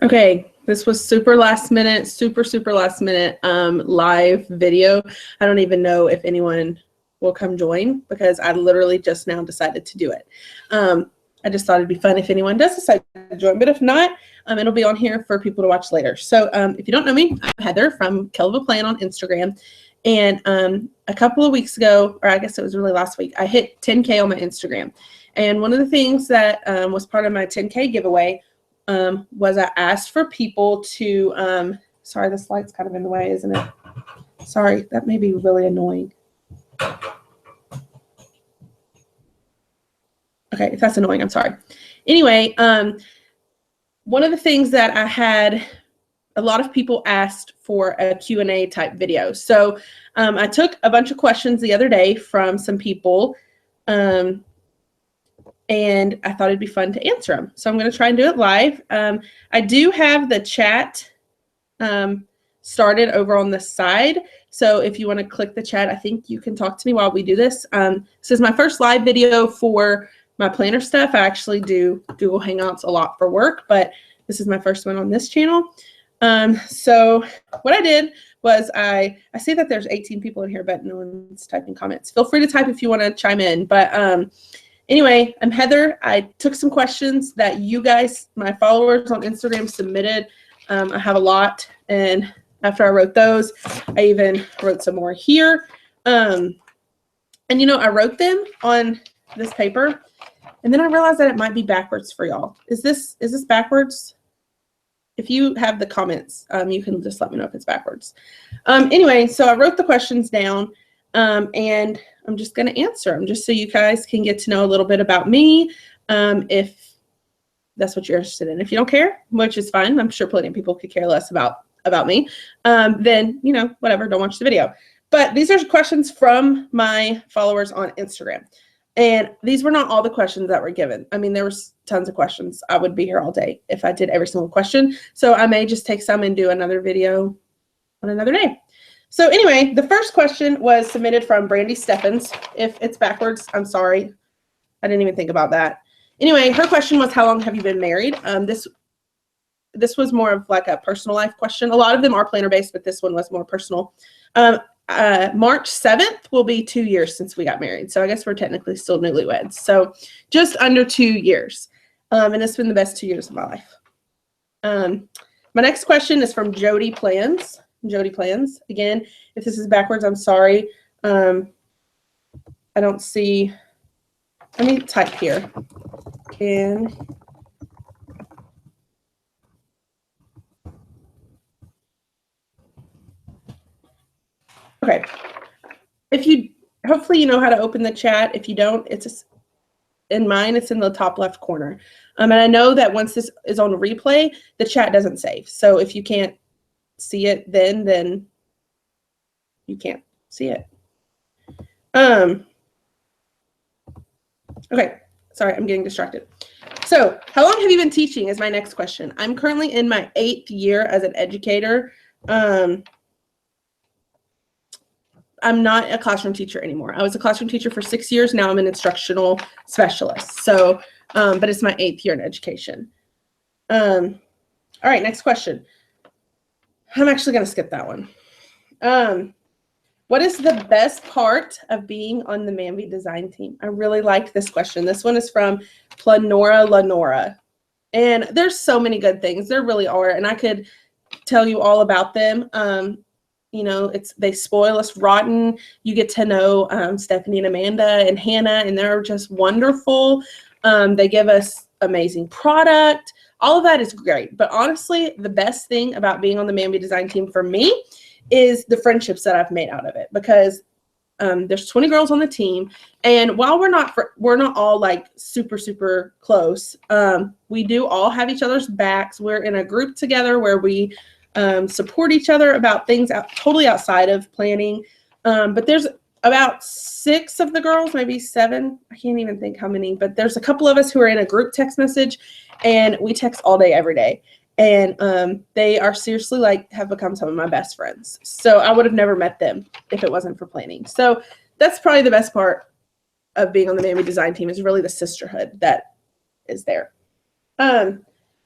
Okay, this was super last minute live video. I don't even know if anyone will come join because I literally just now decided to do it. I just thought it'd be fun if anyone does decide to join, but if not, it'll be on here for people to watch later. So if you don't know me, I'm Heather from Kellofaplan on Instagram. And a couple of weeks ago, or I guess it was really last week, I hit 10K on my Instagram. And one of the things that was part of my 10K giveaway was I asked for people to, sorry, this light's kind of in the way, isn't it? Sorry, that may be really annoying. Okay, if that's annoying, I'm sorry. Anyway, one of the things that I had a lot of people asked for a Q&A type video. So I took a bunch of questions the other day from some people, and I thought it'd be fun to answer them. So I'm going to try and do it live. I do have the chat started over on the side. So if you want to click the chat, I think you can talk to me while we do this. This is my first live video for my planner stuff. I actually do Google Hangouts a lot for work, but this is my first one on this channel. So what I did was I see that there's 18 people in here, but no one's typing comments. Feel free to type if you want to chime in. But anyway, I'm Heather. I took some questions that you guys, my followers on Instagram, submitted. I have a lot, and after I wrote those, I even wrote some more here. And you know, I wrote them on this paper, and then I realized that it might be backwards for y'all. Is this backwards? If you have the comments, you can just let me know if it's backwards. Anyway, so I wrote the questions down, and I'm just going to answer them just so you guys can get to know a little bit about me, if that's what you're interested in. If you don't care, which is fine, I'm sure plenty of people could care less about me, then, you know, whatever, don't watch the video. But these are questions from my followers on Instagram. And these were not all the questions that were given. I mean, there was tons of questions. I would be here all day if I did every single question. So I may just take some and do another video on another day. So anyway, the first question was submitted from Brandy Steffens. If it's backwards, I'm sorry. I didn't even think about that. Anyway, her question was, how long have you been married? This was more of like a personal life question. A lot of them are planner based, but this one was more personal. March 7th will be 2 years since we got married. So I guess we're technically still newlyweds. So just under 2 years. And it's been the best 2 years of my life. My next question is from Jody Plans. Jody Plans. Again, if this is backwards, I'm sorry. I don't see. Let me type here. Okay. If you, hopefully you know how to open the chat. If you don't, in mine, it's in the top left corner. And I know that once this is on replay, the chat doesn't save. So if you can't see it then you can't see it. Okay, sorry, I'm getting distracted. So how long have you been teaching is my next question. I'm currently in my 8th year as an educator. I'm not a classroom teacher anymore. I was a classroom teacher for 6 years. Now I'm an instructional specialist. So, but it's my 8th year in education. All right, next question. I'm actually going to skip that one. What is the best part of being on the Manley Design Team? I really liked this question. This one is from Planora Lenora. And there's so many good things. There really are. And I could tell you all about them. You know, they spoil us rotten. You get to know Stephanie and Amanda and Hannah, and they're just wonderful. They give us amazing product. All of that is great. But honestly, the best thing about being on the Manley Design Team for me is the friendships that I've made out of it, because there's 20 girls on the team, and while we're not all like super close, we do all have each other's backs. We're in a group together where we support each other about things totally outside of planning. But there's about 6 of the girls, maybe 7. I can't even think how many, but there's a couple of us who are in a group text message, and we text all day, every day. And they are seriously have become some of my best friends. So I would have never met them if it wasn't for planning. So that's probably the best part of being on the Manley Design Team, is really the sisterhood that is there.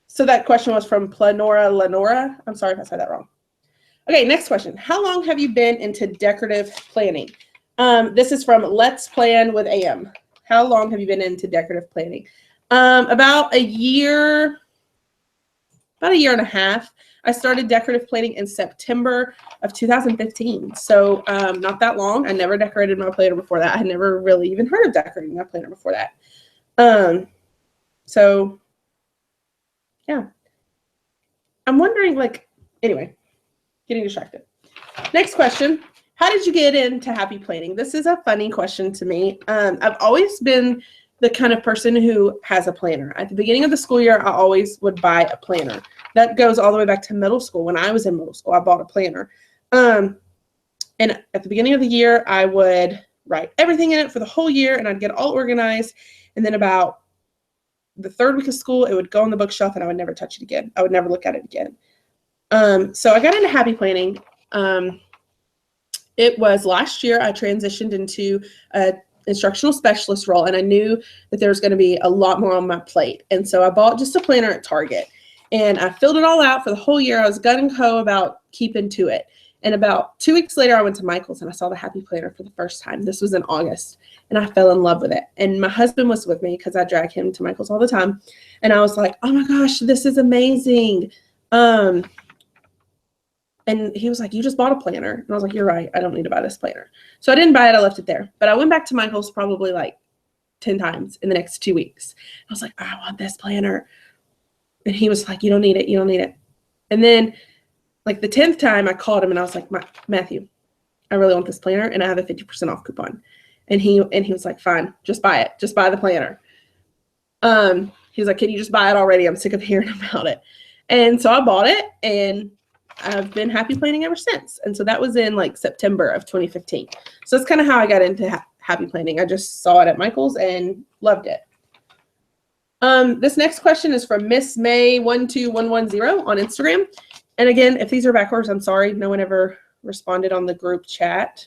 So that question was from Planora Lenora. I'm sorry if I said that wrong. Okay, next question. How long have you been into decorative planning? This is from Let's Plan with AM. How long have you been into decorative planning? About a year and a half. I started decorative planning in September of 2015. So not that long. I never decorated my planner before that. I had never really even heard of decorating my planner before that. So yeah. I'm wondering, like, anyway, getting distracted. Next question. How did you get into happy planning? This is a funny question to me. I've always been the kind of person who has a planner. At the beginning of the school year, I always would buy a planner. That goes all the way back to middle school. When I was in middle school, I bought a planner. And at the beginning of the year, I would write everything in it for the whole year, and I'd get all organized. And then about the third week of school, it would go on the bookshelf, and I would never touch it again. I would never look at it again. So I got into happy planning. It was last year I transitioned into a instructional specialist role, and I knew that there was going to be a lot more on my plate. And so I bought just a planner at Target, and I filled it all out for the whole year. I was gung-ho about keeping to it. And about 2 weeks later, I went to Michael's and I saw the happy planner for the first time. This was in August, and I fell in love with it. And my husband was with me because I drag him to Michael's all the time. And I was like, oh my gosh, this is amazing. And he was like, you just bought a planner. And I was like, you're right. I don't need to buy this planner. So I didn't buy it. I left it there. But I went back to Michael's probably like 10 times in the next 2 weeks. I was like, I want this planner. And he was like, you don't need it. You don't need it. And then like the 10th time I called him and I was like, Matthew, I really want this planner and I have a 50% off coupon. And he was like, fine, just buy it. Just buy the planner. He was like, can you just buy it already? I'm sick of hearing about it. And so I bought it, and I've been happy planning ever since. And so that was in like September of 2015. So that's kind of how I got into happy planning. I just saw it at Michael's and loved it. This next question is from Miss May 12110 on Instagram. And again, if these are backwards, I'm sorry. No one ever responded on the group chat.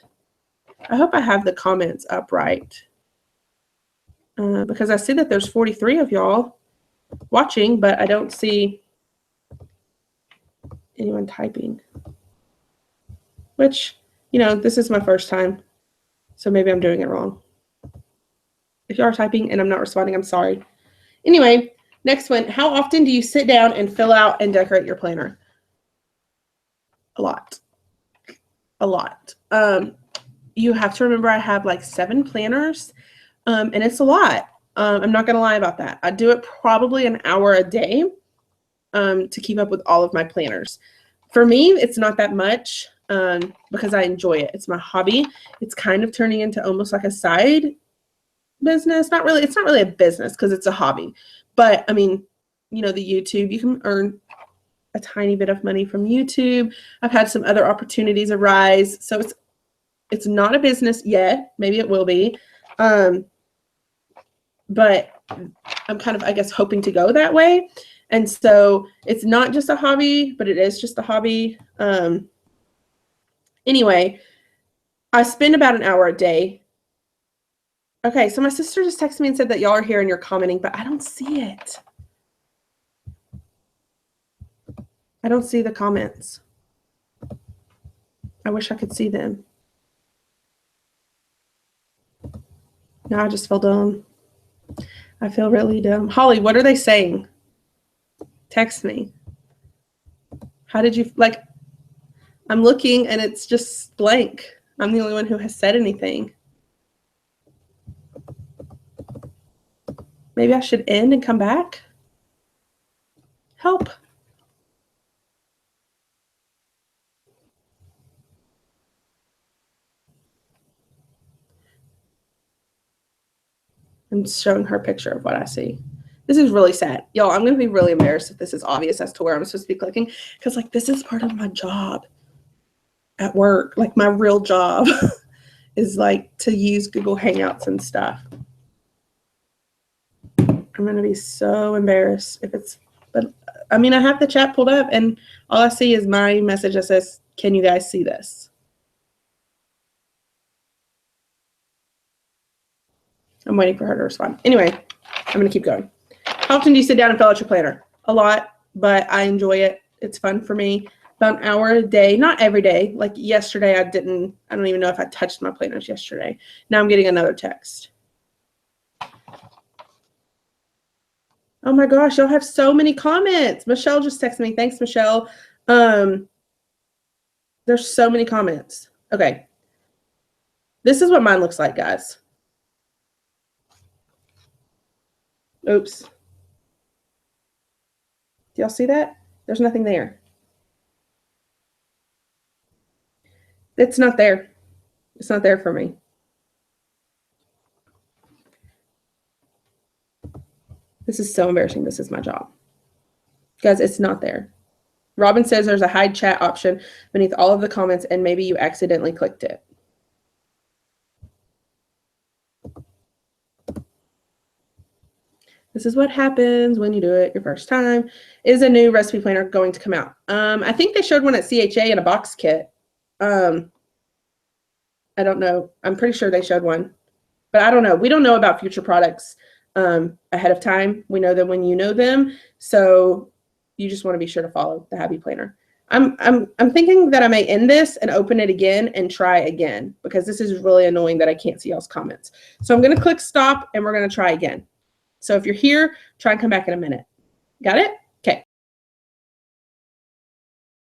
I hope I have the comments up right. Because I see that there's 43 of y'all watching, but I don't see anyone typing, which, you know, this is my first time, so maybe I'm doing it wrong. If you are typing and I'm not responding, I'm sorry. Anyway, next one. How often do you sit down and fill out and decorate your planner? A lot. A lot. You have to remember I have like 7 planners, and it's a lot. I'm not going to lie about that. I do it probably an hour a day to keep up with all of my planners. For me, it's not that much because I enjoy it. It's my hobby. It's kind of turning into almost like a side business. Not really. It's not really a business because it's a hobby. But I mean, you know, the YouTube, you can earn a tiny bit of money from YouTube. I've had some other opportunities arise. So it's not a business yet. Maybe it will be. But I'm kind of, I guess, hoping to go that way. And so it's not just a hobby, but it is just a hobby. Anyway, I spend about an hour a day. Okay, so my sister just texted me and said that y'all are here and you're commenting, but I don't see it. I don't see the comments. I wish I could see them. No, I just feel dumb. I feel really dumb. Holly, what are they saying? Text me. How did you, like, I'm looking and it's just blank. I'm the only one who has said anything. Maybe I should end and come back? Help. I'm showing her a picture of what I see. This is really sad. Y'all, I'm going to be really embarrassed if this is obvious as to where I'm supposed to be clicking, because like this is part of my job at work. Like my real job is like to use Google Hangouts and stuff. I'm going to be so embarrassed if it's, but I mean, I have the chat pulled up and all I see is my message that says, can you guys see this? I'm waiting for her to respond. Anyway, I'm going to keep going. How often do you sit down and fill out your planner? a lot, but I enjoy it. It's fun for me. About an hour a day, not every day. Like yesterday, I don't even know if I touched my planners yesterday. Now I'm getting another text. Oh my gosh, y'all have so many comments. Michelle just texted me. Thanks, Michelle. There's so many comments. Okay. This is what mine looks like, guys. Oops. Do y'all see that? There's nothing there. It's not there. It's not there for me. This is so embarrassing. This is my job. Guys, it's not there. Robin says there's a hide chat option beneath all of the comments and maybe you accidentally clicked it. This is what happens when you do it your first time. Is a new recipe planner going to come out? I think they showed one at CHA in a box kit. I don't know. I'm pretty sure they showed one, but I don't know. We don't know about future products ahead of time. We know them when you know them. So you just want to be sure to follow the Happy Planner. I'm thinking that I may end this and open it again and try again because this is really annoying that I can't see y'all's comments. So I'm going to click stop and we're going to try again. So if you're here, try and come back in a minute. Got it?